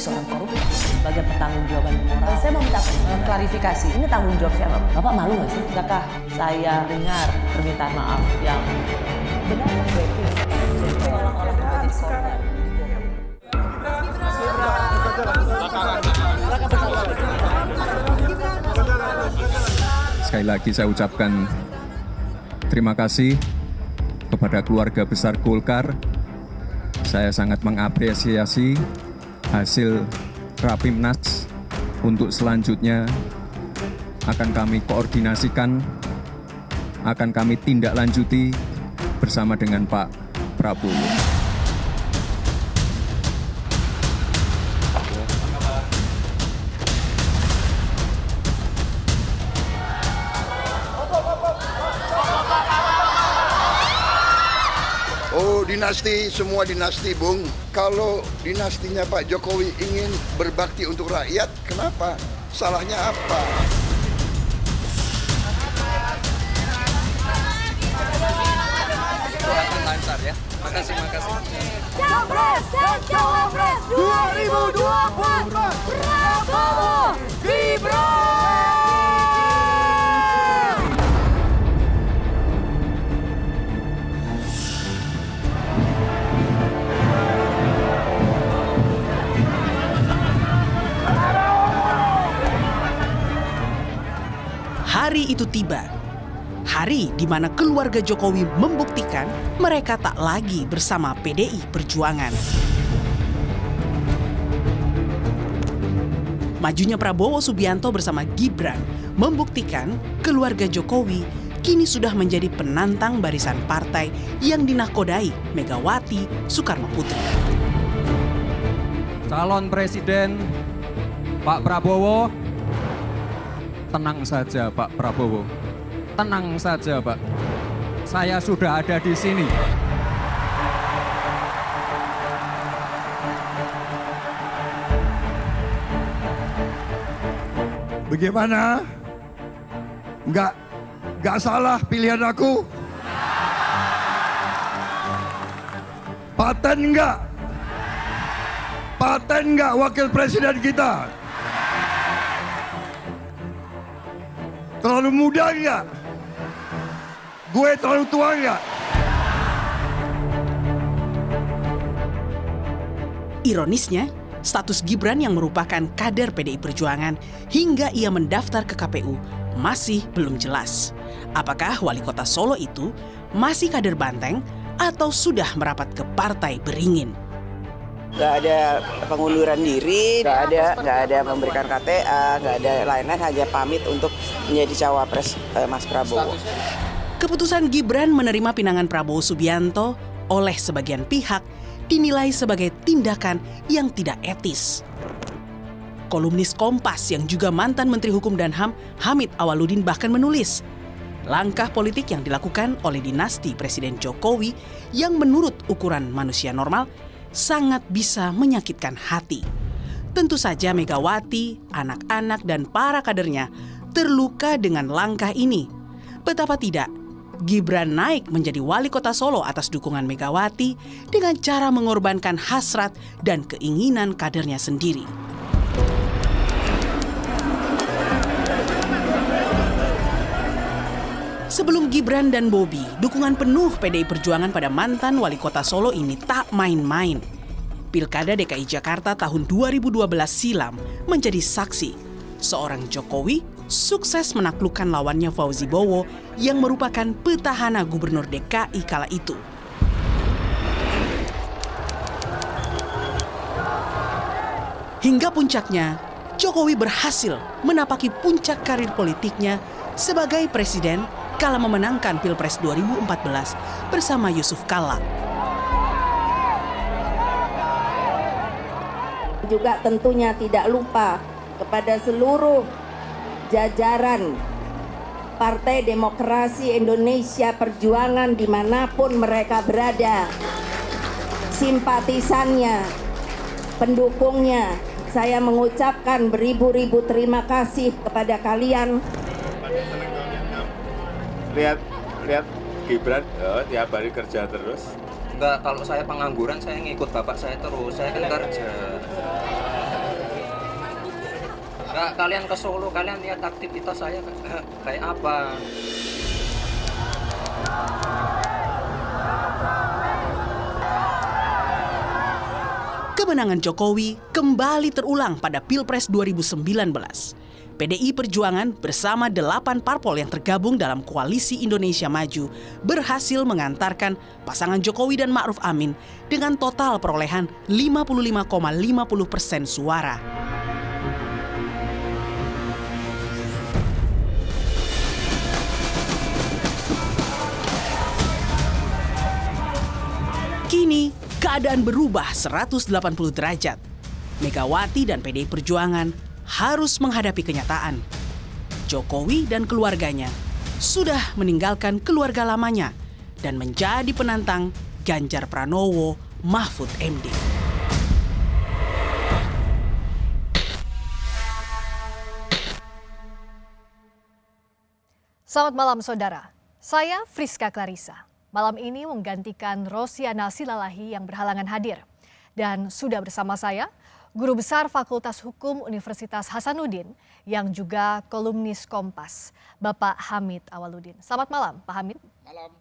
seorang koruptor sebagai pertanggungjawaban moral. Saya mau minta klarifikasi, ini tanggung jawab siapa? Bapak malu nggak sih? Apakah saya dengar permintaan maaf yang benar berarti seolah-olah sekarang. Sekali lagi saya ucapkan terima kasih kepada keluarga besar Golkar. Saya sangat mengapresiasi hasil Rapimnas. Untuk selanjutnya akan kami koordinasikan, akan kami tindak lanjuti bersama dengan Pak Prabowo. Oh, dinasti, semua dinasti, Bung. Kalau dinastinya Pak Jokowi ingin berbakti untuk rakyat, kenapa? Salahnya apa? Doakan lancar ya. Makasih. Capres dan Cawapres 2024 Prabowo Gibran. Hari itu tiba. Hari di mana keluarga Jokowi membuktikan mereka tak lagi bersama PDI Perjuangan. Majunya Prabowo Subianto bersama Gibran membuktikan keluarga Jokowi kini sudah menjadi penantang barisan partai yang dinakodai Megawati Soekarno Putri. Calon Presiden Pak Prabowo, tenang saja Pak Prabowo. Tenang saja Pak. Saya sudah ada di sini. Bagaimana? Nggak salah pilihan aku? Paten nggak? Paten nggak wakil presiden kita? Terlalu muda nggak? Gue terlalu tua nggak? Ironisnya, status Gibran yang merupakan kader PDI Perjuangan hingga ia mendaftar ke KPU masih belum jelas. Apakah wali kota Solo itu masih kader Banteng atau sudah merapat ke Partai Beringin? Nggak ada pengunduran diri, nggak ada memberikan KTA, nggak ada lain-lain, hanya pamit untuk menjadi cawapres Mas Prabowo. Keputusan Gibran menerima pinangan Prabowo Subianto oleh sebagian pihak dinilai sebagai tindakan yang tidak etis. Kolumnis Kompas yang juga mantan Menteri Hukum dan HAM, Hamid Awaludin bahkan menulis, langkah politik yang dilakukan oleh dinasti Presiden Jokowi yang menurut ukuran manusia normal sangat bisa menyakitkan hati. Tentu saja Megawati, anak-anak, dan para kadernya terluka dengan langkah ini. Betapa tidak, Gibran naik menjadi wali kota Solo atas dukungan Megawati dengan cara mengorbankan hasrat dan keinginan kadernya sendiri. Sebelum Gibran dan Bobi, dukungan penuh PDI Perjuangan pada mantan wali kota Solo ini tak main-main. Pilkada DKI Jakarta tahun 2012 silam menjadi saksi. Seorang Jokowi sukses menaklukkan lawannya Fauzi Bowo yang merupakan petahana gubernur DKI kala itu. Hingga puncaknya, Jokowi berhasil menapaki puncak karir politiknya sebagai presiden kala memenangkan Pilpres 2014 bersama Yusuf Kalla. Juga tentunya tidak lupa kepada seluruh jajaran Partai Demokrasi Indonesia Perjuangan dimanapun mereka berada, simpatisannya, pendukungnya. Saya mengucapkan beribu-ribu terima kasih kepada kalian. Lihat Gibran tiap hari kerja terus. Enggak, kalau saya pengangguran saya ngikut bapak saya terus, saya kan kerja. Kalian ke Solo, kalian lihat aktivitas saya kayak apa. Kemenangan Jokowi kembali terulang pada Pilpres 2019. PDI Perjuangan bersama 8 parpol yang tergabung dalam Koalisi Indonesia Maju berhasil mengantarkan pasangan Jokowi dan Ma'ruf Amin dengan total perolehan 55,50% suara. Kini, keadaan berubah 180 derajat. Megawati dan PDI Perjuangan harus menghadapi kenyataan. Jokowi dan keluarganya sudah meninggalkan keluarga lamanya dan menjadi penantang Ganjar Pranowo Mahfud MD. Selamat malam saudara, saya Friska Clarissa. Malam ini menggantikan Rosiana Silalahi yang berhalangan hadir. Dan sudah bersama saya, Guru Besar Fakultas Hukum Universitas Hasanuddin yang juga kolumnis Kompas, Bapak Hamid Awaludin. Selamat malam, Pak Hamid. Malam.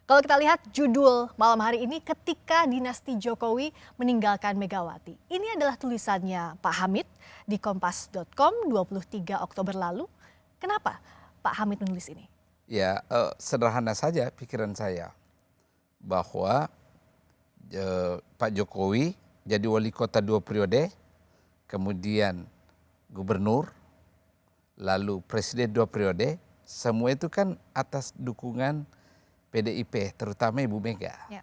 Kalau kita lihat judul malam hari ini, ketika dinasti Jokowi meninggalkan Megawati. Ini adalah tulisannya Pak Hamid di kompas.com 23 Oktober lalu. Kenapa Pak Hamid menulis ini? Ya, sederhana saja pikiran saya bahwa Pak Jokowi jadi wali kota 2 periode, kemudian gubernur, lalu presiden 2 periode, semua itu kan atas dukungan PDIP, terutama Ibu Mega. Ya.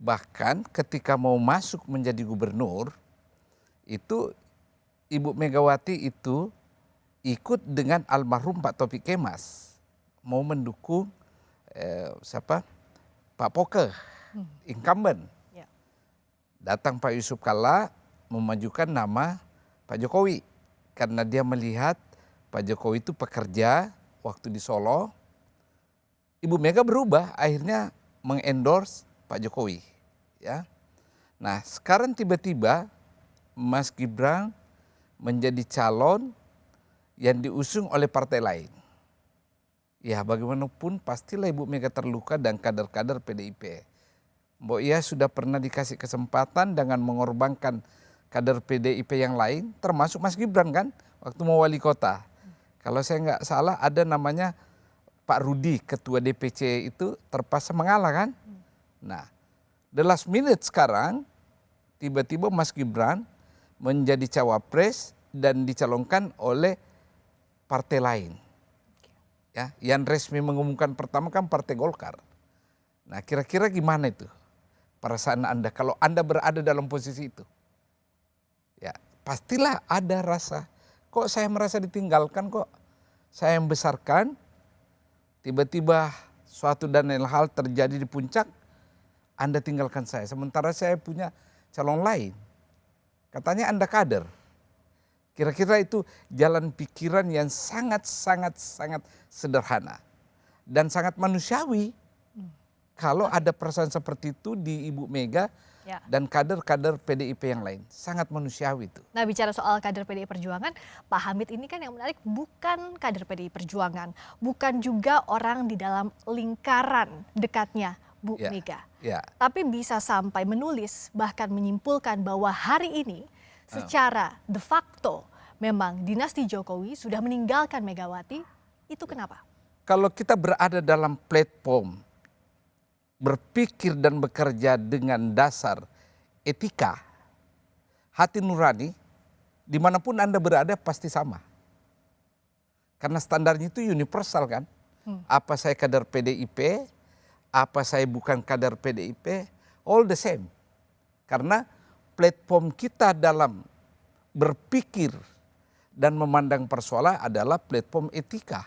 Bahkan ketika mau masuk menjadi gubernur, itu Ibu Megawati itu ikut dengan almarhum Pak Taufik Kemas. Mau mendukung Pak Poke, incumbent. Ya. Datang Pak Yusuf Kalla memajukan nama Pak Jokowi. Karena dia melihat Pak Jokowi itu pekerja waktu di Solo. Ibu Mega berubah, akhirnya mengendorse Pak Jokowi. Ya. Nah sekarang tiba-tiba Mas Gibran menjadi calon yang diusung oleh partai lain. Ya bagaimanapun pastilah Ibu Mega terluka dan kader-kader PDIP. Mbok Iya sudah pernah dikasih kesempatan dengan mengorbankan kader PDIP yang lain, termasuk Mas Gibran kan, waktu mau wali kota. Kalau saya nggak salah ada namanya Pak Rudi, ketua DPC itu terpaksa mengalah kan. Nah, the last minute sekarang, tiba-tiba Mas Gibran menjadi cawapres dan dicalonkan oleh partai lain. Ya, yang resmi mengumumkan pertama kan Partai Golkar. Nah kira-kira gimana itu perasaan Anda kalau Anda berada dalam posisi itu? Ya pastilah ada rasa, kok saya merasa ditinggalkan, kok saya yang besarkan, tiba-tiba suatu dan lain hal terjadi di puncak, Anda tinggalkan saya. Sementara saya punya calon lain, katanya Anda kader. Kira-kira itu jalan pikiran yang sangat sederhana dan sangat manusiawi. Kalau ada perasaan seperti itu di Ibu Mega dan kader-kader PDIP yang lain, sangat manusiawi itu. Nah bicara soal kader PDI Perjuangan, Pak Hamid ini kan yang menarik bukan kader PDI Perjuangan, bukan juga orang di dalam lingkaran dekatnya Bu Mega. Tapi bisa sampai menulis bahkan menyimpulkan bahwa hari ini secara de facto memang dinasti Jokowi sudah meninggalkan Megawati, itu kenapa? Kalau kita berada dalam platform berpikir dan bekerja dengan dasar etika, hati nurani, dimanapun Anda berada pasti sama. Karena standarnya itu universal kan. Apa saya kader PDIP, apa saya bukan kader PDIP, all the same. Karena platform kita dalam berpikir dan memandang persoalan adalah platform etika,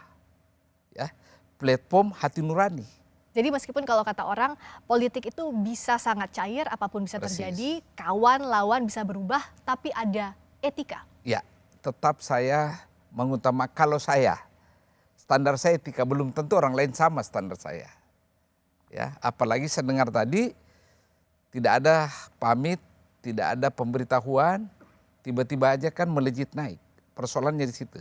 ya, platform hati nurani. Jadi meskipun kalau kata orang politik itu bisa sangat cair, apapun bisa terjadi, kawan lawan bisa berubah, tapi ada etika. Ya, tetap saya mengutamakan, kalau saya standar saya etika, belum tentu orang lain sama standar saya. Ya, apalagi saya dengar tadi tidak ada pamit, tidak ada pemberitahuan, tiba-tiba aja kan melejit naik Persoalannya di situ.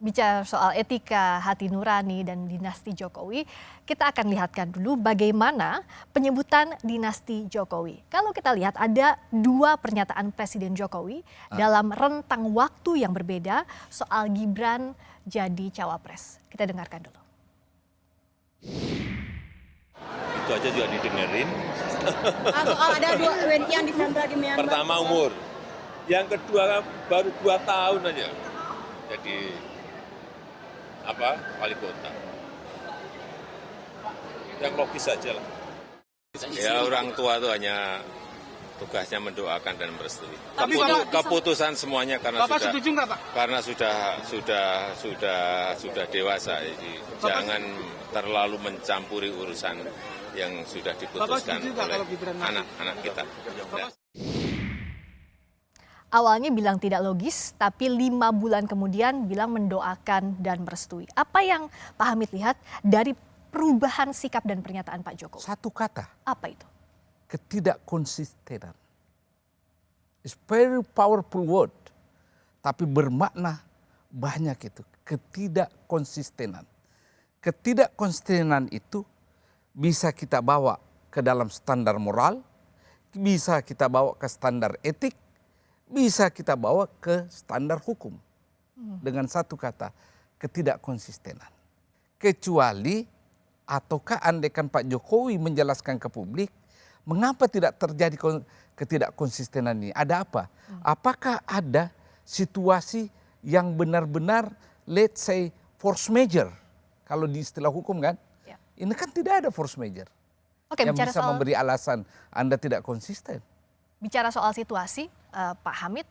Bicara soal etika, hati nurani, dan dinasti Jokowi, kita akan lihatkan dulu bagaimana penyebutan dinasti Jokowi. Kalau kita lihat ada 2 pernyataan Presiden Jokowi dalam rentang waktu yang berbeda soal Gibran jadi cawapres. Kita dengarkan dulu. Itu aja juga didengerin. Soal ada 2 WNI yang disandra di Myanmar. Pertama umur, yang kedua kan baru 2 tahun aja. Jadi wali kota. Yang logis saja lah. Ya orang tua itu hanya tugasnya mendoakan dan merestui. Keputusan semuanya karena Bapak setuju nggak, Pak? Karena sudah dewasa, jadi jangan terlalu mencampuri urusan yang sudah diputuskan oleh anak-anak kita. Awalnya bilang tidak logis, tapi 5 bulan kemudian bilang mendoakan dan merestui. Apa yang Pak Hamid lihat dari perubahan sikap dan pernyataan Pak Jokowi? Satu kata. Apa itu? Ketidakkonsistenan. It's very powerful word. Tapi bermakna banyak itu. Ketidakkonsistenan. Ketidakkonsistenan itu bisa kita bawa ke dalam standar moral, bisa kita bawa ke standar etik, bisa kita bawa ke standar hukum. Dengan satu kata, ketidakkonsistenan. Kecuali ataukah andaikan Pak Jokowi menjelaskan ke publik, mengapa tidak terjadi ketidakkonsistenan ini? Ada apa? Apakah ada situasi yang benar-benar, let's say, force major? Kalau di istilah hukum kan, ini kan tidak ada force major. Yang bisa memberi alasan Anda tidak konsisten. Bicara soal situasi, Pak Hamid,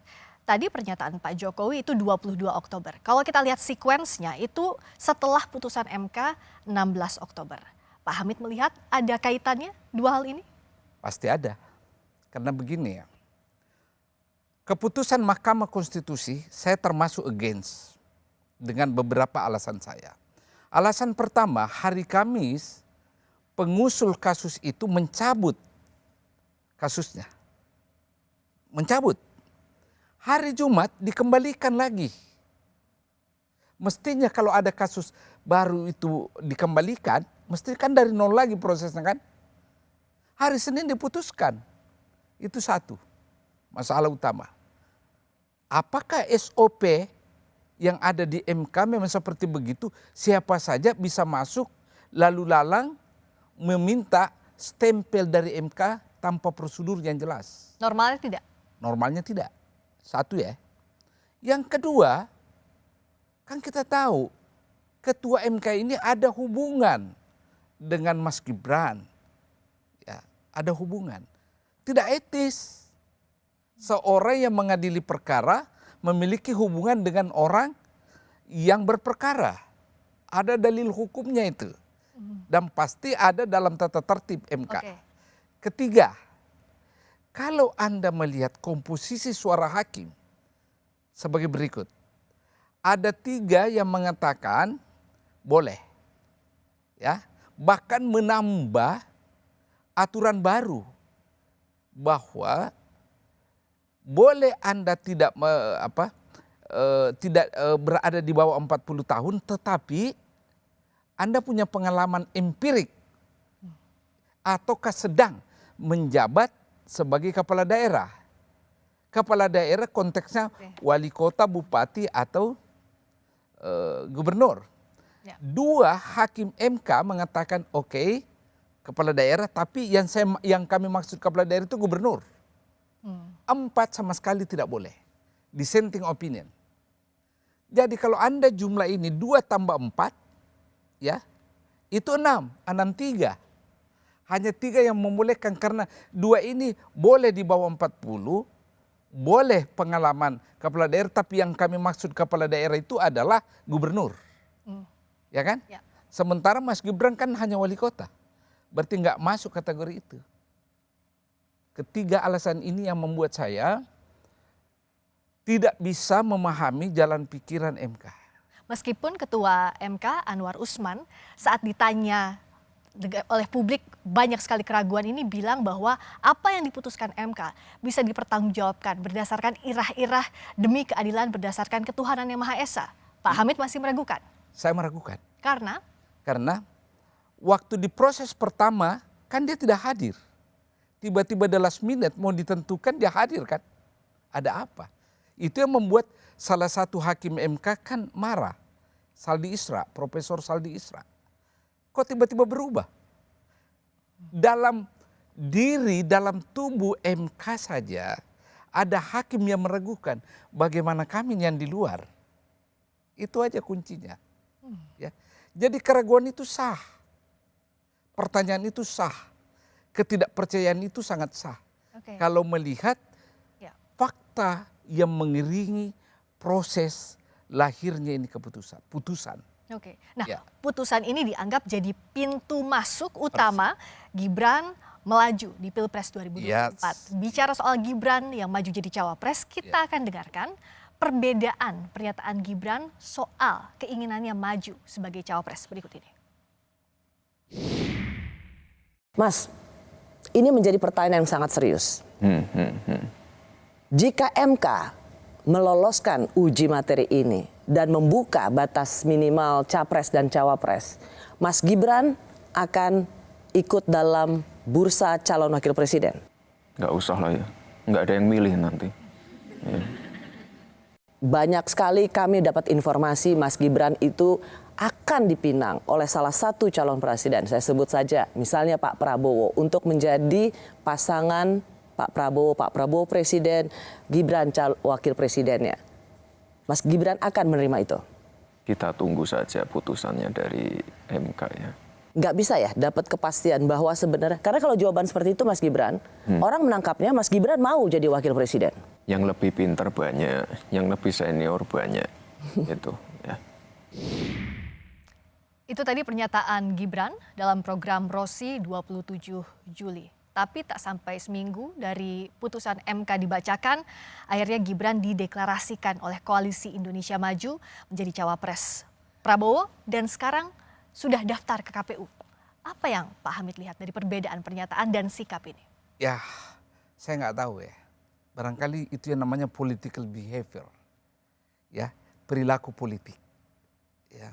tadi pernyataan Pak Jokowi itu 22 Oktober. Kalau kita lihat sekuensnya itu setelah putusan MK 16 Oktober. Pak Hamid melihat ada kaitannya 2 hal ini? Pasti ada. Karena begini ya, keputusan Mahkamah Konstitusi saya termasuk against dengan beberapa alasan saya. Alasan pertama, hari Kamis pengusul kasus itu mencabut kasusnya. Mencabut. Hari Jumat dikembalikan lagi. Mestinya kalau ada kasus baru itu dikembalikan, mesti kan dari nol lagi prosesnya kan. Hari Senin diputuskan. Itu satu masalah utama. Apakah SOP yang ada di MK memang seperti begitu? Siapa saja bisa masuk lalu lalang meminta stempel dari MK tanpa prosedur yang jelas. Normalnya tidak? Normalnya tidak. Satu ya. Yang kedua, kan kita tahu ketua MK ini ada hubungan dengan Mas Gibran. Ya, ada hubungan. Tidak etis. Seorang yang mengadili perkara memiliki hubungan dengan orang yang berperkara. Ada dalil hukumnya itu. Dan pasti ada dalam tata tertib MK. Ketiga, kalau Anda melihat komposisi suara hakim sebagai berikut. Ada 3 yang mengatakan boleh. Ya, bahkan menambah aturan baru bahwa boleh Anda tidak berada di bawah 40 tahun tetapi Anda punya pengalaman empirik ataukah sedang menjabat sebagai kepala daerah. Kepala daerah konteksnya wali kota, bupati atau gubernur. 2 hakim MK mengatakan oke, kepala daerah, tapi yang kami maksud kepala daerah itu gubernur. 4 sama sekali tidak boleh. Dissenting opinion. Jadi kalau Anda jumlah ini 2 tambah 4, ya itu 6, 3. Hanya 3 yang membolehkan karena 2 ini boleh di bawah 40, boleh pengalaman kepala daerah, tapi yang kami maksud kepala daerah itu adalah gubernur. Ya kan? Ya. Sementara Mas Gibran kan hanya wali kota. Berarti nggak masuk kategori itu. Ketiga alasan ini yang membuat saya tidak bisa memahami jalan pikiran MK. Meskipun Ketua MK Anwar Usman saat ditanya oleh publik banyak sekali keraguan ini bilang bahwa apa yang diputuskan MK bisa dipertanggungjawabkan berdasarkan irah-irah demi keadilan berdasarkan ketuhanan yang Maha Esa. Pak Hamid masih meragukan? Saya meragukan. Karena waktu di proses pertama kan dia tidak hadir. Tiba-tiba the last minute mau ditentukan dia hadir kan. Ada apa? Itu yang membuat salah satu hakim MK kan marah. Saldi Isra, Profesor Saldi Isra. Kok tiba-tiba berubah? Dalam dalam tubuh MK saja ada hakim yang meragukan. Bagaimana kami yang di luar? Itu aja kuncinya. Ya. Jadi keraguan itu sah. Pertanyaan itu sah. Ketidakpercayaan itu sangat sah. Kalau melihat fakta yang mengiringi proses lahirnya ini putusan. Oke. Nah, putusan ini dianggap jadi pintu masuk utama Gibran melaju di Pilpres 2024. Bicara soal Gibran yang maju jadi cawapres, kita akan dengarkan perbedaan pernyataan Gibran soal keinginannya maju sebagai cawapres berikut ini. Mas, ini menjadi pertanyaan yang sangat serius. Jika MK meloloskan uji materi ini dan membuka batas minimal capres dan cawapres, Mas Gibran akan ikut dalam bursa calon wakil presiden? Nggak usah lah ya, nggak ada yang milih nanti. Ya. Banyak sekali kami dapat informasi Mas Gibran itu akan dipinang oleh salah satu calon presiden. Saya sebut saja misalnya Pak Prabowo untuk menjadi pasangan Pak Prabowo presiden, Gibran wakil presidennya. Mas Gibran akan menerima itu? Kita tunggu saja putusannya dari MK ya. Nggak bisa ya dapat kepastian bahwa sebenarnya, karena kalau jawaban seperti itu Mas Gibran, orang menangkapnya Mas Gibran mau jadi wakil presiden. Yang lebih pintar banyak, yang lebih senior banyak, itu ya. Itu tadi pernyataan Gibran dalam program Rosi 27 Juli. Tapi tak sampai seminggu dari putusan MK dibacakan, akhirnya Gibran dideklarasikan oleh Koalisi Indonesia Maju menjadi cawapres Prabowo dan sekarang sudah daftar ke KPU. Apa yang Pak Hamid lihat dari perbedaan pernyataan dan sikap ini? Ya, saya nggak tahu ya. Barangkali itu yang namanya political behavior, ya, perilaku politik. Ya,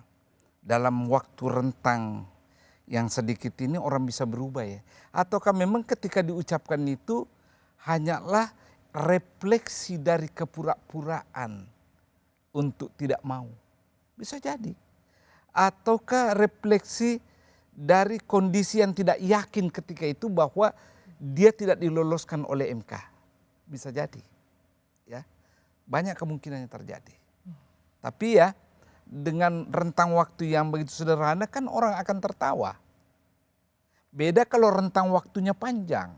dalam waktu rentang yang sedikit ini orang bisa berubah ya. Ataukah memang ketika diucapkan itu hanyalah refleksi dari kepura-puraan untuk tidak mau. Bisa jadi. Ataukah refleksi dari kondisi yang tidak yakin ketika itu bahwa dia tidak diloloskan oleh MK. Bisa jadi. Ya. Banyak kemungkinan yang terjadi. Tapi ya dengan rentang waktu yang begitu sederhana kan orang akan tertawa. Beda kalau rentang waktunya panjang.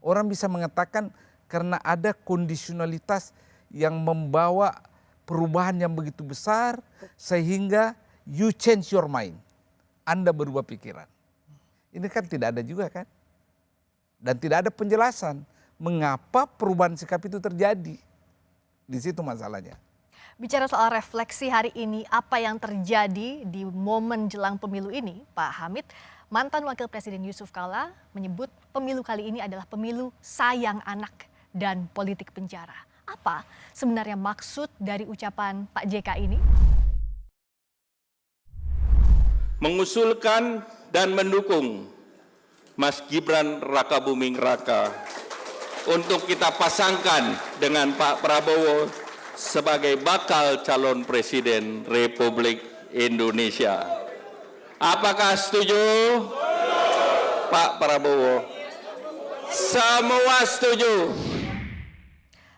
Orang bisa mengatakan karena ada kondisionalitas yang membawa perubahan yang begitu besar sehingga you change your mind. Anda berubah pikiran. Ini kan tidak ada juga kan. Dan tidak ada penjelasan mengapa perubahan sikap itu terjadi. Di situ masalahnya. Bicara soal refleksi hari ini, apa yang terjadi di momen jelang pemilu ini, Pak Hamid, mantan Wakil Presiden Yusuf Kala menyebut pemilu kali ini adalah pemilu sayang anak dan politik penjara. Apa sebenarnya maksud dari ucapan Pak JK ini? Mengusulkan dan mendukung Mas Gibran Rakabuming Raka untuk kita pasangkan dengan Pak Prabowo sebagai bakal calon presiden Republik Indonesia. Apakah setuju? Pak Prabowo? Semua setuju.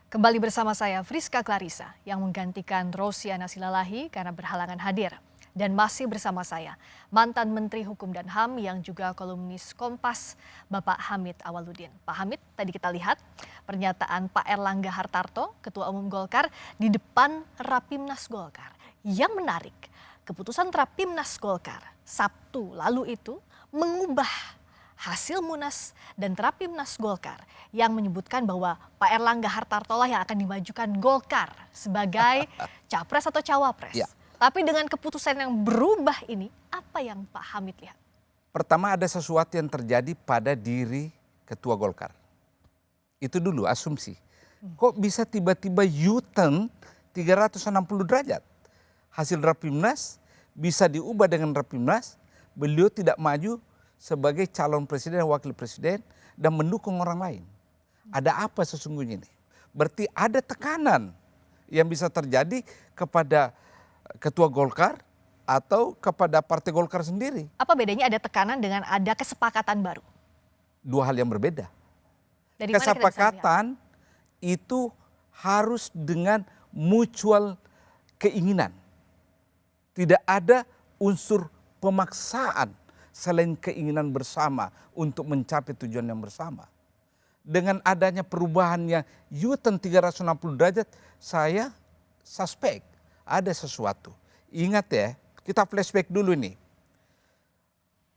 Kembali bersama saya Friska Clarissa yang menggantikan Rosiana Silalahi karena berhalangan hadir. Dan masih bersama saya mantan Menteri Hukum dan HAM yang juga kolumnis Kompas, Bapak Hamid Awaludin. Pak Hamid, tadi kita lihat pernyataan Pak Erlangga Hartarto, Ketua Umum Golkar, di depan Rapimnas Golkar. Yang menarik, keputusan Rapimnas Golkar Sabtu lalu itu mengubah hasil Munas dan Rapimnas Golkar yang menyebutkan bahwa Pak Erlangga Hartarto lah yang akan dimajukan Golkar sebagai capres atau cawapres. Ya. Tapi dengan keputusan yang berubah ini, apa yang Pak Hamid lihat? Pertama, ada sesuatu yang terjadi pada diri Ketua Golkar. Itu dulu asumsi. Kok bisa tiba-tiba U-turn 360 derajat? Hasil Rapimnas bisa diubah dengan Rapimnas, beliau tidak maju sebagai calon presiden dan wakil presiden dan mendukung orang lain. Ada apa sesungguhnya ini? Berarti ada tekanan yang bisa terjadi kepada Ketua Golkar atau kepada Partai Golkar sendiri. Apa bedanya ada tekanan dengan ada kesepakatan baru? Dua hal yang berbeda. Dari mana kita bisa lihat? Kesepakatan itu harus dengan mutual keinginan. Tidak ada unsur pemaksaan selain keinginan bersama untuk mencapai tujuan yang bersama. Dengan adanya perubahannya U-turn 360 derajat, saya suspek ada sesuatu. Ingat ya, kita flashback dulu nih.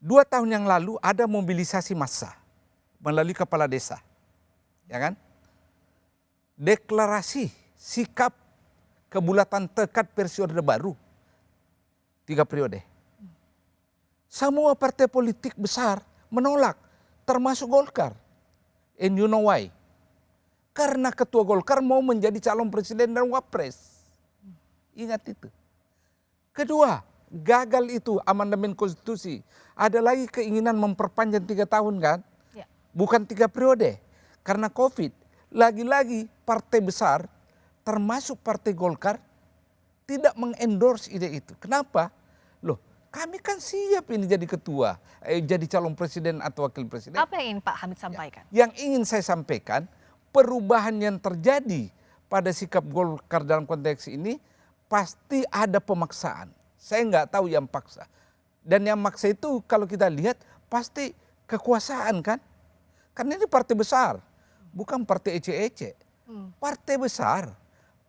2 tahun yang lalu ada mobilisasi massa melalui kepala desa. Ya kan? Deklarasi sikap kebulatan tekad periode baru. 3 periode. Semua partai politik besar menolak, termasuk Golkar. And you know why? Karena Ketua Golkar mau menjadi calon presiden dan wapres. Ingat itu. Kedua, gagal itu amandemen konstitusi. Ada lagi keinginan memperpanjang 3 tahun kan? Ya. Bukan 3 periode. Karena COVID. Lagi-lagi partai besar, termasuk Partai Golkar, tidak mengendorse ide itu. Kenapa? Loh, kami kan siap ini jadi ketua, jadi calon presiden atau wakil presiden. Apa yang ingin Pak Hamid sampaikan? Yang ingin saya sampaikan, perubahan yang terjadi pada sikap Golkar dalam konteks ini pasti ada pemaksaan. Saya nggak tahu yang paksa. Dan yang maksa itu kalau kita lihat pasti kekuasaan kan. Karena ini partai besar, bukan partai ece-ece. Partai besar,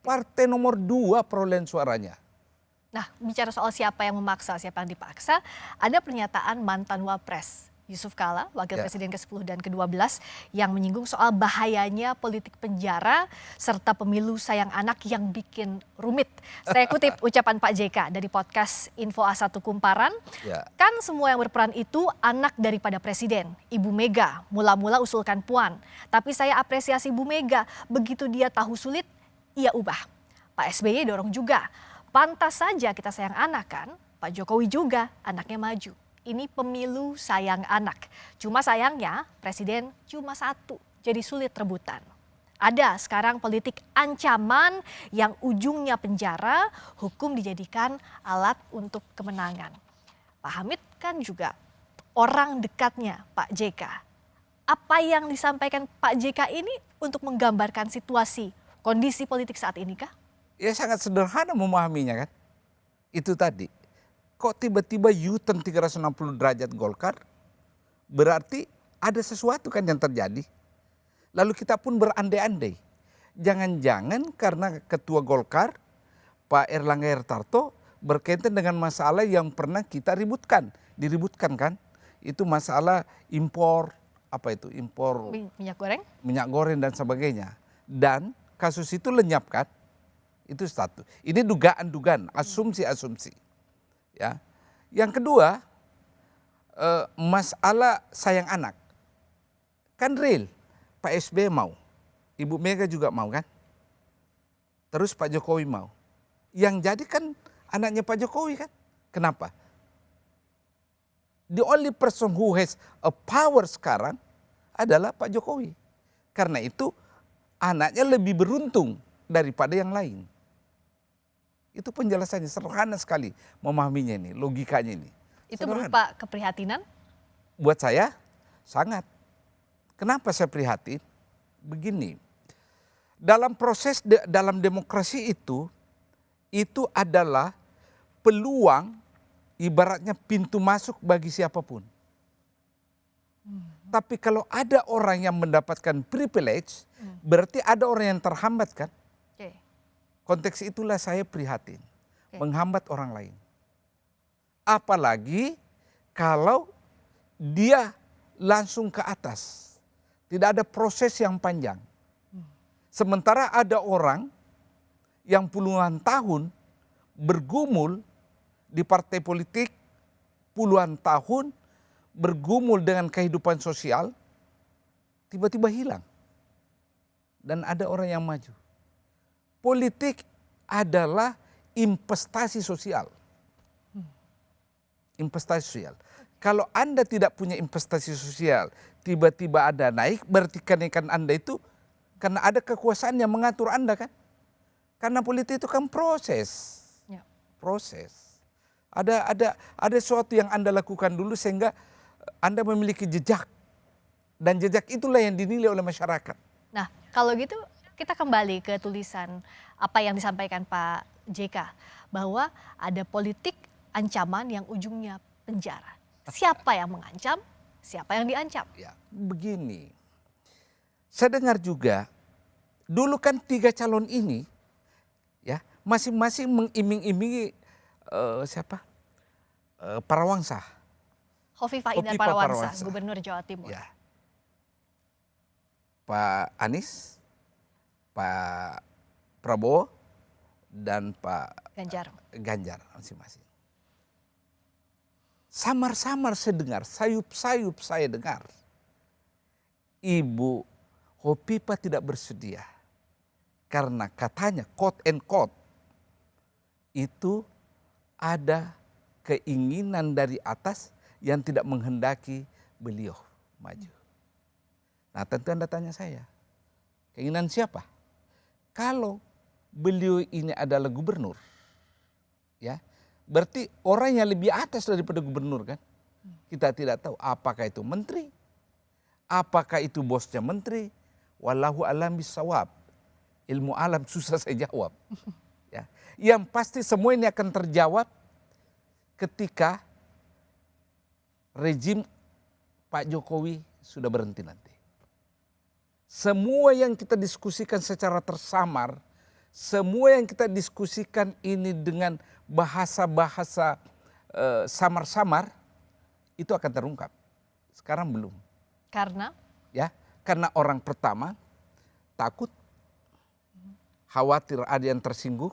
partai nomor 2 perolehan suaranya. Nah, bicara soal siapa yang memaksa, siapa yang dipaksa, ada pernyataan mantan Wapres Yusuf Kala, Wakil Presiden ke-10 dan ke-12, yang menyinggung soal bahayanya politik penjara serta pemilu sayang anak yang bikin rumit. Saya kutip ucapan Pak JK dari podcast Info A1 Kumparan. Kan semua yang berperan itu anak daripada Presiden, Ibu Mega. Mula-mula usulkan Puan, tapi saya apresiasi Bu Mega. Begitu dia tahu sulit, ia ubah. Pak SBY dorong juga. Pantas saja kita sayang anak kan, Pak Jokowi juga anaknya maju. Ini pemilu sayang anak. Cuma sayangnya presiden cuma 1, jadi sulit rebutan. Ada sekarang politik ancaman yang ujungnya penjara, hukum dijadikan alat untuk kemenangan. Pak Hamid kan juga orang dekatnya Pak JK. Apa yang disampaikan Pak JK ini untuk menggambarkan situasi, kondisi politik saat ini kah? Ya sangat sederhana memahaminya kan. Itu tadi. Kok tiba-tiba U-turn 360 derajat Golkar? Berarti ada sesuatu kan yang terjadi. Lalu kita pun berandai-andai. Jangan-jangan karena Ketua Golkar, Pak Erlangga Hartarto, berkaitan dengan masalah yang pernah kita diributkan kan. Itu masalah impor, impor minyak goreng dan sebagainya. Dan kasus itu lenyap kan. Itu satu. Ini dugaan-dugaan, asumsi-asumsi. Ya. Yang kedua, masalah sayang anak. Kan real, Pak SBY mau, Ibu Mega juga mau kan. Terus Pak Jokowi mau. Yang jadi kan anaknya Pak Jokowi kan. Kenapa? The only person who has a power sekarang adalah Pak Jokowi. Karena itu anaknya lebih beruntung daripada yang lain. Itu penjelasannya sederhana sekali memahaminya ini, logikanya ini. Itu berupa keprihatinan? Buat saya sangat. Kenapa saya prihatin? Begini, dalam proses dalam demokrasi itu adalah peluang ibaratnya pintu masuk bagi siapapun. Tapi kalau ada orang yang mendapatkan privilege, berarti ada orang yang terhambat kan? Konteks itulah saya prihatin, menghambat orang lain. Apalagi kalau dia langsung ke atas, tidak ada proses yang panjang. Sementara ada orang yang puluhan tahun bergumul di partai politik, puluhan tahun bergumul dengan kehidupan sosial, tiba-tiba hilang. Dan ada orang yang maju. Politik adalah investasi sosial. Investasi sosial. Kalau Anda tidak punya investasi sosial, tiba-tiba ada naik, berarti kenaikan Anda itu karena ada kekuasaan yang mengatur Anda kan? Karena politik itu kan proses. Ya. Proses. Ada sesuatu yang Anda lakukan dulu sehingga Anda memiliki jejak. Dan jejak itulah yang dinilai oleh masyarakat. Nah, kalau gitu kita kembali ke tulisan apa yang disampaikan Pak JK, bahwa ada politik ancaman yang ujungnya penjara. Siapa yang mengancam, siapa yang diancam? Ya, begini, saya dengar juga, dulu kan 3 calon ini, ya masing-masing mengiming-imingi siapa? Parawangsa. Hovifah Indar Parawansa, Gubernur Jawa Timur. Ya. Pak Anies, Pak Prabowo, dan Pak Ganjar masing-masing. Samar-samar saya dengar, sayup-sayup saya dengar, Ibu Hovifah tidak bersedia. Karena katanya, quote and quote, itu ada keinginan dari atas yang tidak menghendaki beliau maju. Nah tentu Anda tanya saya, keinginan siapa? Kalau beliau ini adalah gubernur, ya berarti orang yang lebih atas daripada gubernur kan? Kita tidak tahu apakah itu menteri, apakah itu bosnya menteri. Wallahu alam bisawab. Ilmu alam susah saya jawab. Ya. Yang pasti semua ini akan terjawab ketika rejim Pak Jokowi sudah berhenti nanti. Semua yang kita diskusikan secara tersamar, semua yang kita diskusikan ini dengan bahasa-bahasa samar-samar, itu akan terungkap. Sekarang belum. Karena? Ya, karena orang pertama takut, khawatir ada yang tersinggung.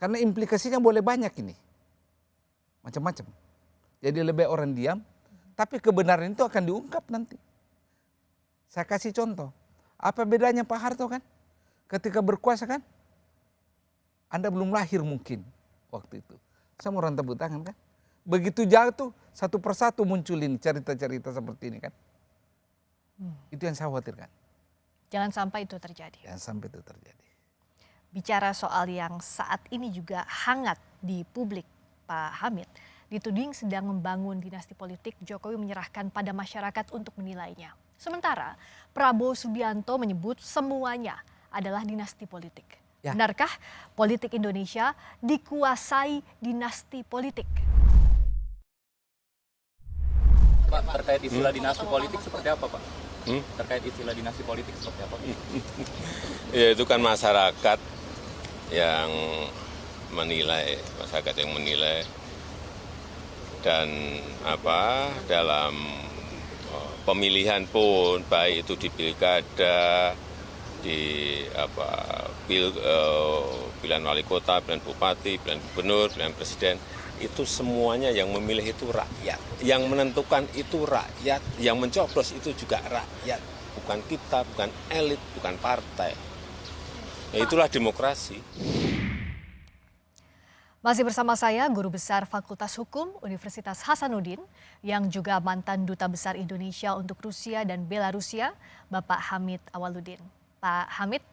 Karena implikasinya boleh banyak ini. Macam-macam. Jadi lebih orang diam, tapi kebenaran itu akan diungkap nanti. Saya kasih contoh. Apa bedanya Pak Harto kan? Ketika berkuasa kan? Anda belum lahir mungkin waktu itu. Sama orang tepuk tangan kan? Begitu jatuh, satu persatu muncul ini cerita-cerita seperti ini kan? Itu yang saya khawatirkan. Jangan sampai itu terjadi. Jangan sampai itu terjadi. Bicara soal yang saat ini juga hangat di publik, Pak Hamid, dituding sedang membangun dinasti politik, Jokowi menyerahkan pada masyarakat untuk menilainya. Sementara Prabowo Subianto menyebut semuanya adalah dinasti politik. Ya. Benarkah politik Indonesia dikuasai dinasti politik? Pak, terkait istilah dinasti politik seperti apa, Pak? Terkait istilah dinasti politik seperti apa? Ya itu kan masyarakat yang menilai, dan dalam pemilihan pun baik itu di pilkada, di pilihan wali kota, pilihan bupati, pilihan gubernur, pilihan presiden, itu semuanya yang memilih itu rakyat, yang menentukan itu rakyat, yang mencoblos itu juga rakyat, bukan kita, bukan elit, bukan partai. Ya, itulah demokrasi. Masih bersama saya Guru Besar Fakultas Hukum Universitas Hasanuddin yang juga mantan Duta Besar Indonesia untuk Rusia dan Belarusia, Bapak Hamid Awaludin. Pak Hamid,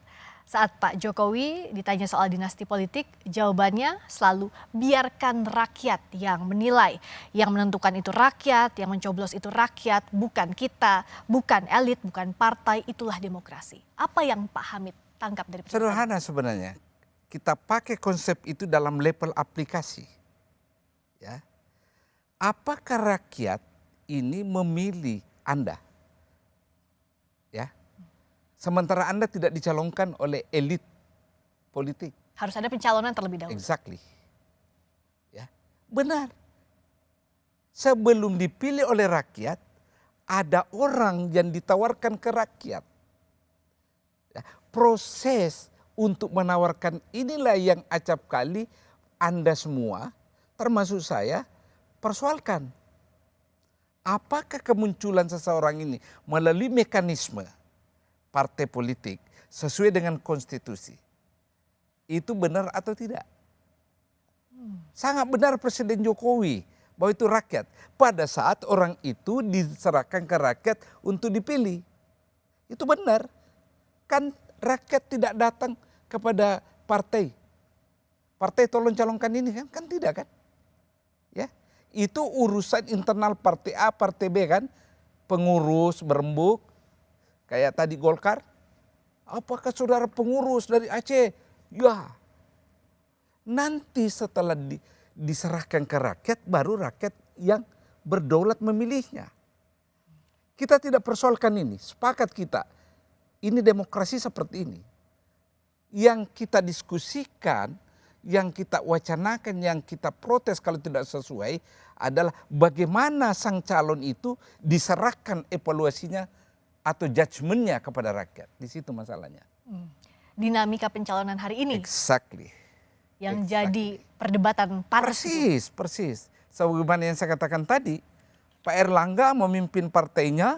saat Pak Jokowi ditanya soal dinasti politik, jawabannya selalu biarkan rakyat yang menilai. Yang menentukan itu rakyat, yang mencoblos itu rakyat, bukan kita, bukan elit, bukan partai, itulah demokrasi. Apa yang Pak Hamid tangkap dari pertanyaan? Sederhana sebenarnya. Kita pakai konsep itu dalam level aplikasi. Ya. Apakah rakyat ini memilih Anda? Ya. Sementara Anda tidak dicalonkan oleh elit politik. Harus ada pencalonan terlebih dahulu. Exactly. Ya. Benar. Sebelum dipilih oleh rakyat, ada orang yang ditawarkan ke rakyat. Ya. Proses untuk menawarkan inilah yang acap kali Anda semua, termasuk saya, persoalkan. apakah kemunculan seseorang ini melalui mekanisme partai politik sesuai dengan konstitusi itu benar atau tidak? Sangat benar Presiden Jokowi bahwa itu rakyat. Pada saat orang itu diserahkan ke rakyat untuk dipilih. Itu benar. Kan rakyat tidak datang kepada partai. Partai tolong calonkan ini kan? Kan tidak kan? Ya, itu urusan internal partai A, partai B kan? Pengurus berembuk. Kayak tadi Golkar. Apakah saudara pengurus dari Aceh? Ya. Nanti setelah diserahkan ke rakyat, baru rakyat yang berdaulat memilihnya. Kita tidak persoalkan ini, sepakat kita. Ini demokrasi seperti ini. Yang kita diskusikan, yang kita wacanakan, yang kita protes kalau tidak sesuai adalah bagaimana sang calon itu diserahkan evaluasinya atau judgementnya kepada rakyat. Di situ masalahnya. Dinamika pencalonan hari ini. Exactly. Yang jadi perdebatan panas. Persis. Sebagaimana yang saya katakan tadi, Pak Erlangga memimpin partainya,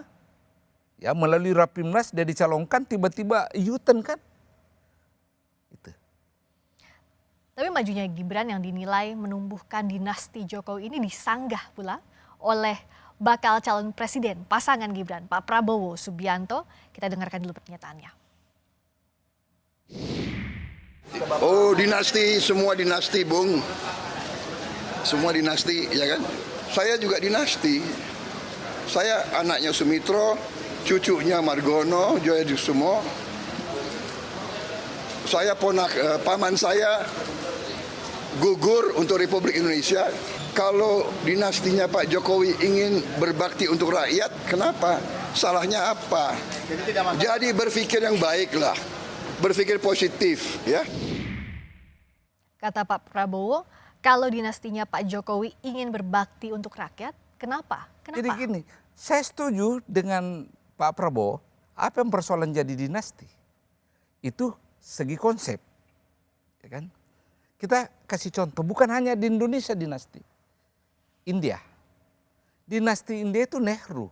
ya melalui Rapimnas dia dicalonkan, tiba-tiba U-turn kan. Itu. Tapi majunya Gibran yang dinilai menumbuhkan dinasti Jokowi ini disanggah pula oleh bakal calon presiden pasangan Gibran, Pak Prabowo Subianto. Kita dengarkan dulu pernyataannya. Oh, dinasti, semua dinasti, Bung. Semua dinasti, ya kan? Saya juga dinasti. Saya anaknya Sumitro, cucunya Margono, Joyosumo. Saya paman saya gugur untuk Republik Indonesia. Kalau dinastinya Pak Jokowi ingin berbakti untuk rakyat, kenapa? Salahnya apa? Jadi berpikir yang baik lah. Berpikir positif, ya. Kata Pak Prabowo, kalau dinastinya Pak Jokowi ingin berbakti untuk rakyat, kenapa? Jadi gini, saya setuju dengan Pak Prabowo, apa yang persoalan jadi dinasti? Itu segi konsep, ya kan? Kita kasih contoh, bukan hanya di Indonesia dinasti. India. Dinasti India itu Nehru.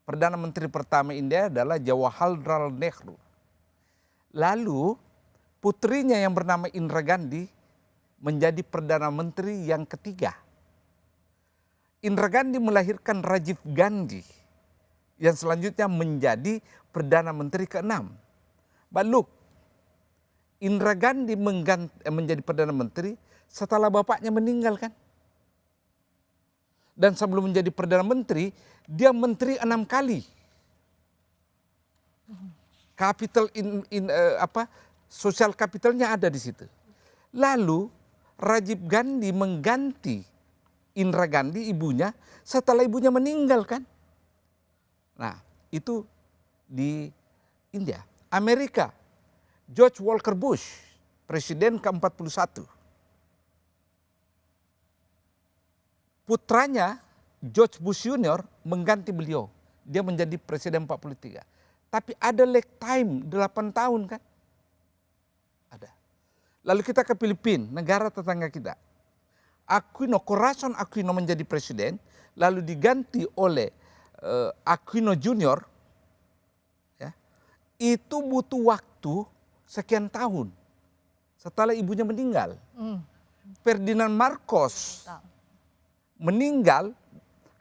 Perdana Menteri pertama India adalah Jawaharlal Nehru. Lalu putrinya yang bernama Indira Gandhi menjadi Perdana Menteri yang ketiga. Indira Gandhi melahirkan Rajiv Gandhi yang selanjutnya menjadi Perdana Menteri ke-6. But look, Indira Gandhi menjadi Perdana Menteri setelah bapaknya meninggal kan. Dan sebelum menjadi Perdana Menteri, dia menteri 6 kali. Capital sosial kapitalnya ada di situ. Lalu Rajiv Gandhi mengganti Indira Gandhi ibunya setelah ibunya meninggal kan. Nah itu di India. Amerika, George Walker Bush, presiden ke-41. Putranya George Bush Junior mengganti beliau. Dia menjadi presiden 43. Tapi ada lag time 8 tahun kan? Ada. Lalu kita ke Filipina, negara tetangga kita. Corazon Aquino menjadi presiden, lalu diganti oleh Aquino Junior. Ya, itu butuh waktu sekian tahun setelah ibunya meninggal. Ferdinand Marcos meninggal,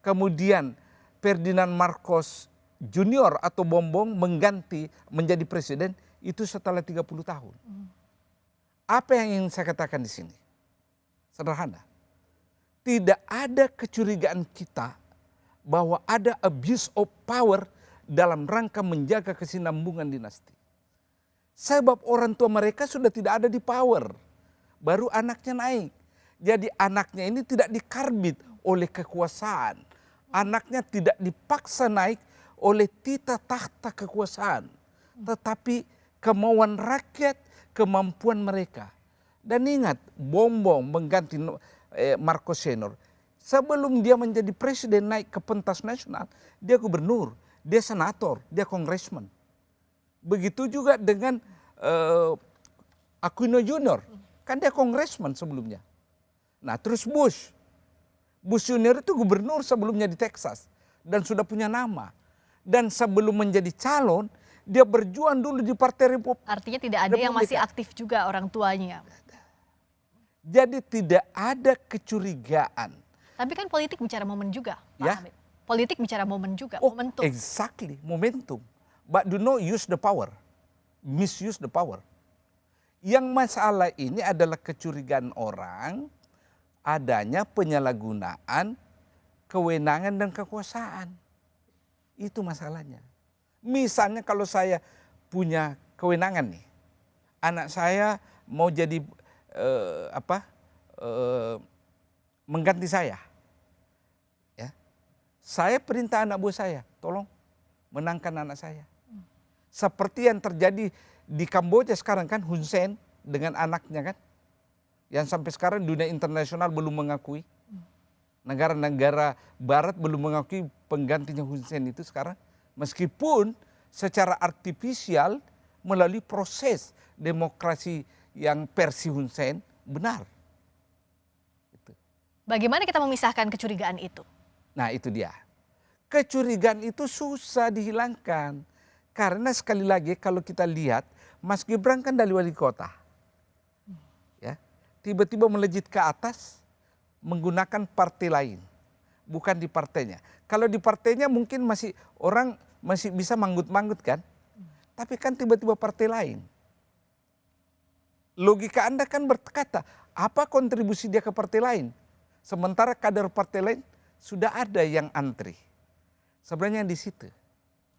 kemudian Ferdinand Marcos Junior atau Bongbong mengganti menjadi presiden itu setelah 30 tahun. Apa yang ingin saya katakan di sini? Sederhana. Tidak ada kecurigaan kita bahwa ada abuse of power dalam rangka menjaga kesinambungan dinasti. Sebab orang tua mereka sudah tidak ada di power. Baru anaknya naik. Jadi anaknya ini tidak dikarbit oleh kekuasaan. Anaknya tidak dipaksa naik oleh tita tahta kekuasaan, tetapi kemauan rakyat, kemampuan mereka. Dan ingat, Bongbong mengganti Marcos Senior. Sebelum dia menjadi presiden naik ke pentas nasional, dia gubernur, dia senator, dia congressman. Begitu juga dengan Aquino Junior, kan dia congressman sebelumnya. Nah terus Bush Bush Junior itu gubernur sebelumnya di Texas dan sudah punya nama. Dan sebelum menjadi calon, dia berjuang dulu di Partai Republik. Artinya tidak ada yang masih aktif juga orang tuanya. Jadi tidak ada kecurigaan. Tapi kan politik bicara momen juga, Pak Ya. Hamid. Politik bicara momen juga, Oh, momentum. exactly, momentum. But do not use the power, misuse the power. Yang masalah ini adalah kecurigaan orang adanya penyalahgunaan kewenangan dan kekuasaan. Itu masalahnya. Misalnya kalau saya punya kewenangan nih, anak saya mau jadi mengganti saya. Ya. Saya perintah anak buah saya, tolong menangkan anak saya. Seperti yang terjadi di Kamboja sekarang kan, Hun Sen dengan anaknya kan. Yang sampai sekarang dunia internasional belum mengakui. Negara-negara barat belum mengakui penggantinya Hun Sen itu sekarang. Meskipun secara artifisial melalui proses demokrasi yang versi Hun Sen benar. Bagaimana kita memisahkan kecurigaan itu? Nah itu dia. Kecurigaan itu susah dihilangkan. Karena sekali lagi kalau kita lihat Mas Gibran kan dari wali kota. Ya, tiba-tiba melejit ke atas menggunakan partai lain. Bukan di partainya. Kalau di partainya mungkin orang masih bisa manggut-manggut kan. Tapi kan tiba-tiba partai lain. Logika Anda kan berkata, apa kontribusi dia ke partai lain? Sementara kader partai lain sudah ada yang antri. Sebenarnya di situ.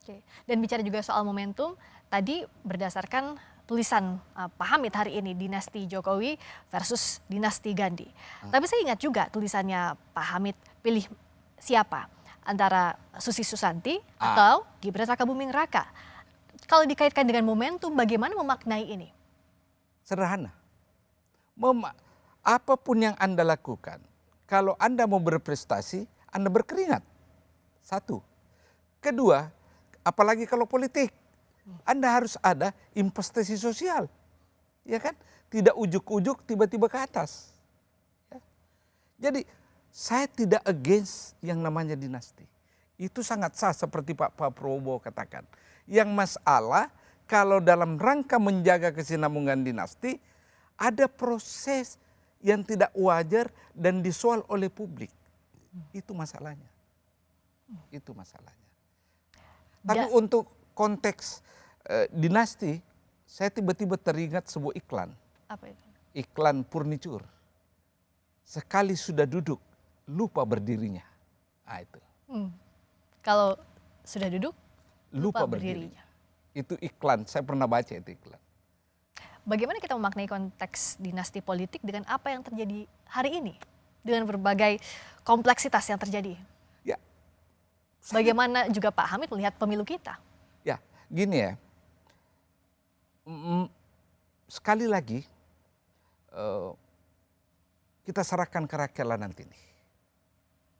Oke. Dan bicara juga soal momentum, tadi berdasarkan tulisan Pak Hamid hari ini, dinasti Jokowi versus dinasti Gandhi. Tapi saya ingat juga tulisannya Pak Hamid, pilih siapa? Antara Susi Susanti atau Gibran Rakabuming Raka. Kalau dikaitkan dengan momentum, bagaimana memaknai ini? Sederhana. Apapun yang Anda lakukan, kalau Anda mau berprestasi, Anda berkeringat. Satu. Kedua, apalagi kalau politik, Anda harus ada investasi sosial. Ya kan? Tidak ujuk-ujuk tiba-tiba ke atas. Ya. Jadi saya tidak against yang namanya dinasti. Itu sangat sah seperti Pak Prabowo katakan. Yang masalah kalau dalam rangka menjaga kesinambungan dinasti, ada proses yang tidak wajar dan disoal oleh publik. Itu masalahnya. Itu masalahnya. Tapi untuk konteks dinasti, saya tiba-tiba teringat sebuah iklan. Apa itu? Iklan furniture. Sekali sudah duduk, lupa berdirinya. Nah, itu. Kalau sudah duduk, lupa berdirinya. Itu iklan, saya pernah baca itu iklan. Bagaimana kita memaknai konteks dinasti politik dengan apa yang terjadi hari ini? Dengan berbagai kompleksitas yang terjadi. Ya. Bagaimana juga Pak Hamid melihat pemilu kita? Ya, gini ya. Sekali lagi, kita serahkan ke rakyat lah nanti nih.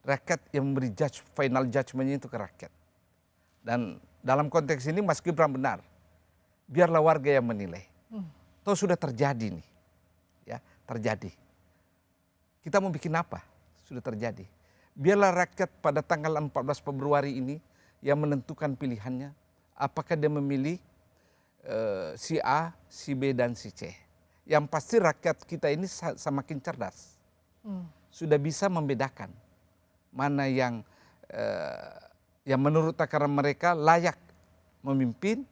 Rakyat yang memberi final judgment-nya itu ke rakyat. Dan dalam konteks ini Mas Gibran benar. Biarlah warga yang menilai. Toh sudah terjadi nih. Ya, terjadi. Kita mau bikin apa? Sudah terjadi. Biarlah rakyat pada tanggal 14 Februari ini yang menentukan pilihannya. Apakah dia memilih si A, si B, dan si C. Yang pasti rakyat kita ini semakin cerdas. Sudah bisa membedakan mana yang menurut takaran mereka layak memimpin,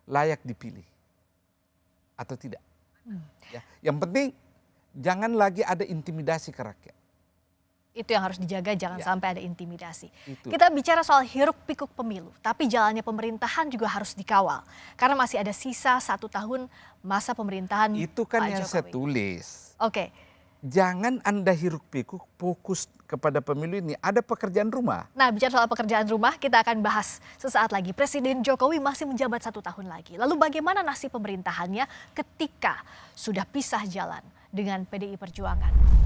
layak dipilih atau tidak. Ya, yang penting jangan lagi ada intimidasi ke rakyat. Itu yang harus dijaga, jangan sampai ada intimidasi. Itu. Kita bicara soal hiruk pikuk pemilu, tapi jalannya pemerintahan juga harus dikawal. Karena masih ada sisa 1 tahun masa pemerintahan Itu kan Pak yang Jokowi. saya tulis. Oke. Jangan Anda hiruk pikuk fokus kepada pemilu ini, ada pekerjaan rumah. Nah, bicara soal pekerjaan rumah, kita akan bahas sesaat lagi. Presiden Jokowi masih menjabat 1 tahun lagi. Lalu bagaimana nasib pemerintahannya ketika sudah pisah jalan dengan PDI Perjuangan?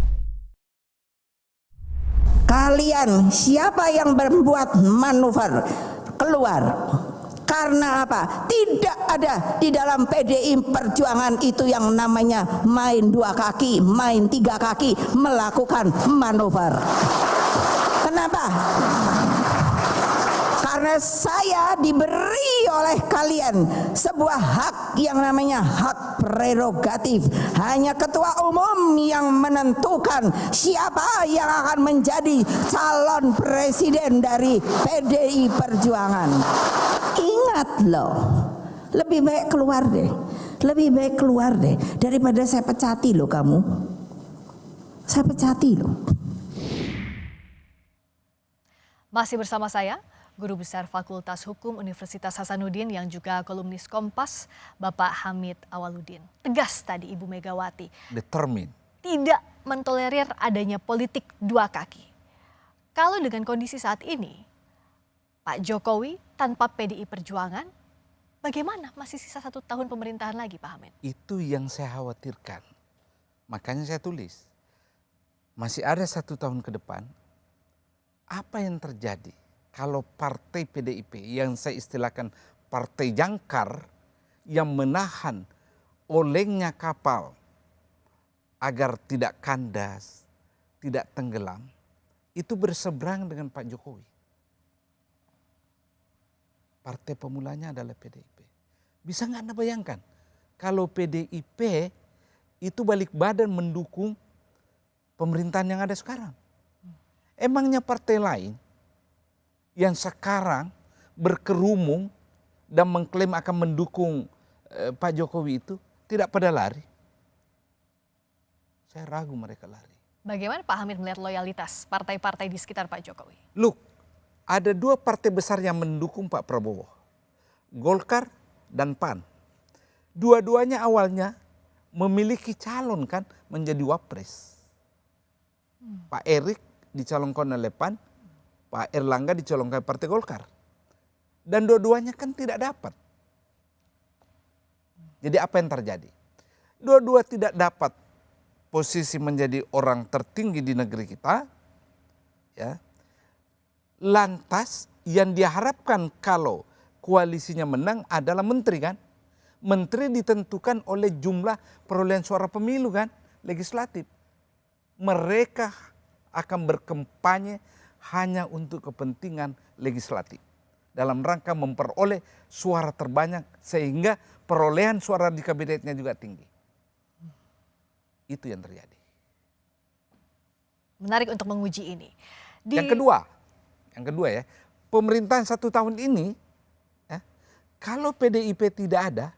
Kalian siapa yang membuat manuver keluar? Karena apa? Tidak ada di dalam PDI Perjuangan itu yang namanya main 2 kaki, main 3 kaki, melakukan manuver. Kenapa? Karena saya diberi oleh kalian sebuah hak yang namanya hak prerogatif. Hanya ketua umum yang menentukan siapa yang akan menjadi calon presiden dari PDI Perjuangan. Ingat loh, lebih baik keluar deh. Lebih baik keluar deh daripada saya pecati loh kamu. Saya pecati loh. Masih bersama saya, Guru Besar Fakultas Hukum Universitas Hasanuddin yang juga kolumnis Kompas, Bapak Hamid Awaludin. Tegas tadi Ibu Megawati. Determined. Tidak mentolerir adanya politik dua kaki. Kalau dengan kondisi saat ini, Pak Jokowi tanpa PDI Perjuangan, bagaimana? Masih sisa 1 tahun pemerintahan lagi, Pak Hamid. Itu yang saya khawatirkan. Makanya saya tulis, masih ada 1 tahun ke depan, apa yang terjadi kalau partai PDIP yang saya istilahkan partai jangkar yang menahan olengnya kapal agar tidak kandas, tidak tenggelam, itu berseberang dengan Pak Jokowi. Partai pemulanya adalah PDIP. Bisa nggak Anda bayangkan kalau PDIP itu balik badan mendukung pemerintahan yang ada sekarang? Emangnya partai lain yang sekarang berkerumung dan mengklaim akan mendukung Pak Jokowi itu tidak pada lari? Saya ragu mereka lari. Bagaimana Pak Hamid melihat loyalitas partai-partai di sekitar Pak Jokowi? Look, ada 2 partai besar yang mendukung Pak Prabowo, Golkar dan PAN. Dua-duanya awalnya memiliki calon kan menjadi wapres. Pak Erik dicalonkan oleh PAN, Pak Erlangga dicalonkan Partai Golkar. Dan dua-duanya kan tidak dapat. Jadi apa yang terjadi? Dua-dua tidak dapat posisi menjadi orang tertinggi di negeri kita. Ya. Lantas yang diharapkan kalau koalisinya menang adalah menteri kan. Menteri ditentukan oleh jumlah perolehan suara pemilu kan, legislatif. Mereka akan berkampanye hanya untuk kepentingan legislatif. Dalam rangka memperoleh suara terbanyak sehingga perolehan suara di kabinetnya juga tinggi. Itu yang terjadi. Menarik untuk menguji ini. Yang kedua ya, pemerintahan 1 tahun ini, ya, kalau PDIP tidak ada,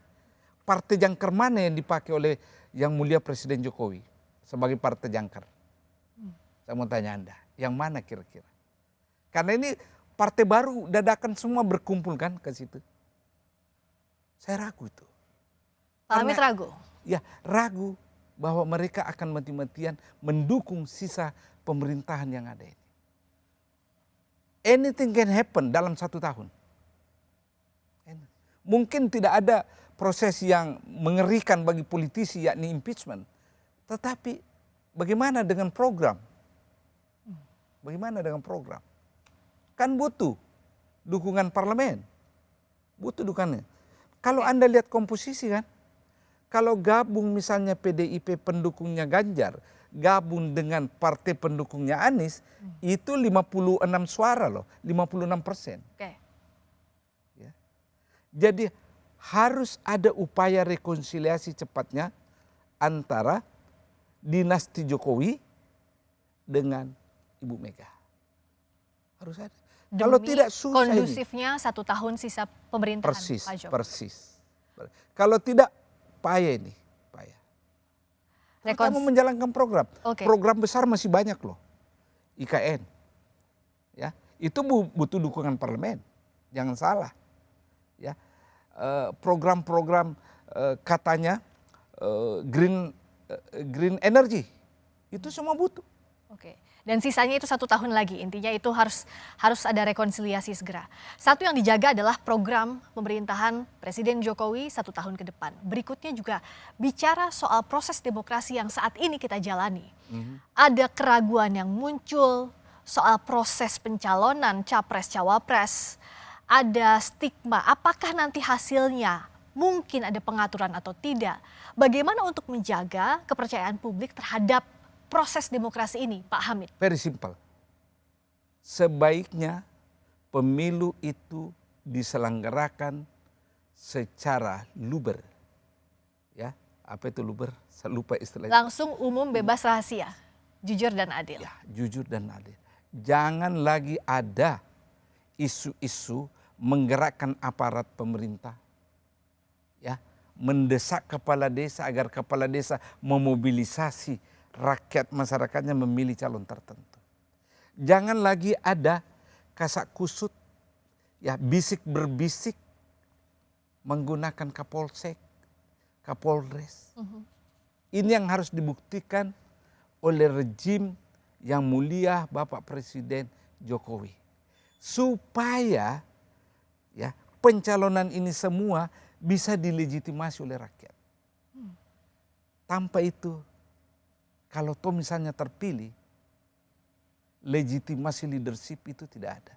partai jangkar mana yang dipakai oleh Yang Mulia Presiden Jokowi sebagai partai jangkar? Saya mau tanya Anda, yang mana kira-kira? Karena ini partai baru dadakan semua berkumpul kan ke situ. Saya ragu itu. Pak Hamid ragu? Ya, ragu bahwa mereka akan mati-matian mendukung sisa pemerintahan yang ada ini. Anything can happen dalam 1 tahun. Mungkin tidak ada proses yang mengerikan bagi politisi yakni impeachment. Tetapi bagaimana dengan program? Bagaimana dengan program? Kan butuh dukungan parlemen. Butuh dukungannya. Kalau Anda lihat komposisi kan, kalau gabung misalnya PDIP pendukungnya Ganjar, gabung dengan partai pendukungnya Anies, itu 56 suara loh, 56%. Ya. Jadi harus ada upaya rekonsiliasi cepatnya antara dinasti Jokowi dengan Ibu Mega. Harus ada. Demi kalau tidak susah kondusifnya ini. 1 tahun sisa pemerintahan Pak Jokowi. Persis. Kalau tidak payah ini. Payah. Kamu menjalankan program. Program besar masih banyak loh. IKN. Ya, itu butuh dukungan parlemen. Jangan salah. Ya. Program-program katanya green energy. Itu semua butuh. Oke. Dan sisanya itu 1 tahun lagi, intinya itu harus ada rekonsiliasi segera. Satu yang dijaga adalah program pemerintahan Presiden Jokowi 1 tahun ke depan. Berikutnya juga bicara soal proses demokrasi yang saat ini kita jalani. Ada keraguan yang muncul soal proses pencalonan capres-cawapres. Ada stigma, apakah nanti hasilnya mungkin ada pengaturan atau tidak. Bagaimana untuk menjaga kepercayaan publik terhadap proses demokrasi ini, Pak Hamid? Very simple. sebaiknya pemilu itu diselenggarakan secara luber. Ya, apa itu luber? Saya lupa istilahnya. Langsung, umum, bebas, rahasia, jujur dan adil. Ya, jujur dan adil. Jangan lagi ada isu-isu menggerakkan aparat pemerintah, ya, mendesak kepala desa agar kepala desa memobilisasi rakyat masyarakatnya memilih calon tertentu. Jangan lagi ada kasak kusut, ya, bisik berbisik menggunakan Kapolsek, Kapolres. Ini yang harus dibuktikan oleh rejim yang mulia Bapak Presiden Jokowi, supaya ya pencalonan ini semua bisa dilegitimasi oleh rakyat. Tanpa itu, kalau toh misalnya terpilih, legitimasi leadership itu tidak ada.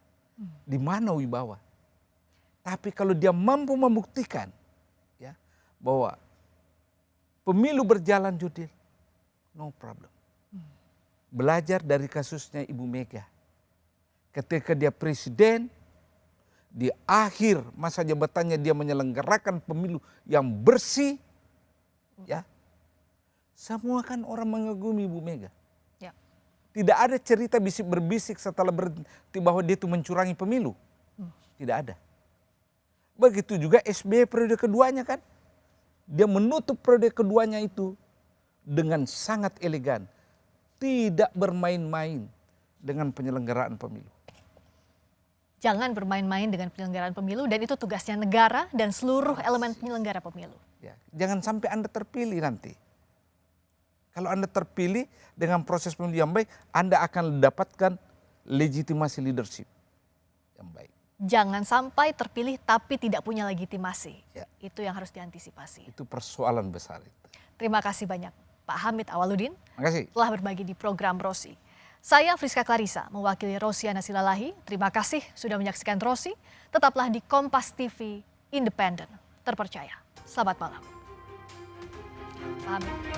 Di mana wibawa? Tapi kalau dia mampu membuktikan ya bahwa pemilu berjalan jurdil, no problem. Belajar dari kasusnya Ibu Mega. Ketika dia presiden, di akhir masa jabatannya dia menyelenggarakan pemilu yang bersih, ya, semua kan orang mengagumi Ibu Mega. Ya. Tidak ada cerita bisik berbisik setelah berhenti bahwa dia itu mencurangi pemilu. Tidak ada. Begitu juga SBY periode keduanya kan. Dia menutup periode keduanya itu dengan sangat elegan. Tidak bermain-main dengan penyelenggaraan pemilu. Jangan bermain-main dengan penyelenggaraan pemilu, dan itu tugasnya negara dan seluruh elemen penyelenggara pemilu. Ya, jangan sampai Anda terpilih nanti. Kalau Anda terpilih dengan proses pemilu yang baik, Anda akan mendapatkan legitimasi leadership yang baik. Jangan sampai terpilih tapi tidak punya legitimasi. Ya. Itu yang harus diantisipasi. Itu persoalan besar itu. Terima kasih banyak Pak Hamid Awaludin Makasih. telah berbagi di program Rosi. Saya Friska Clarissa mewakili Rosiana Silalahi. Terima kasih sudah menyaksikan Rosi. Tetaplah di Kompas TV, independen, terpercaya. Selamat malam. Pak Hamid.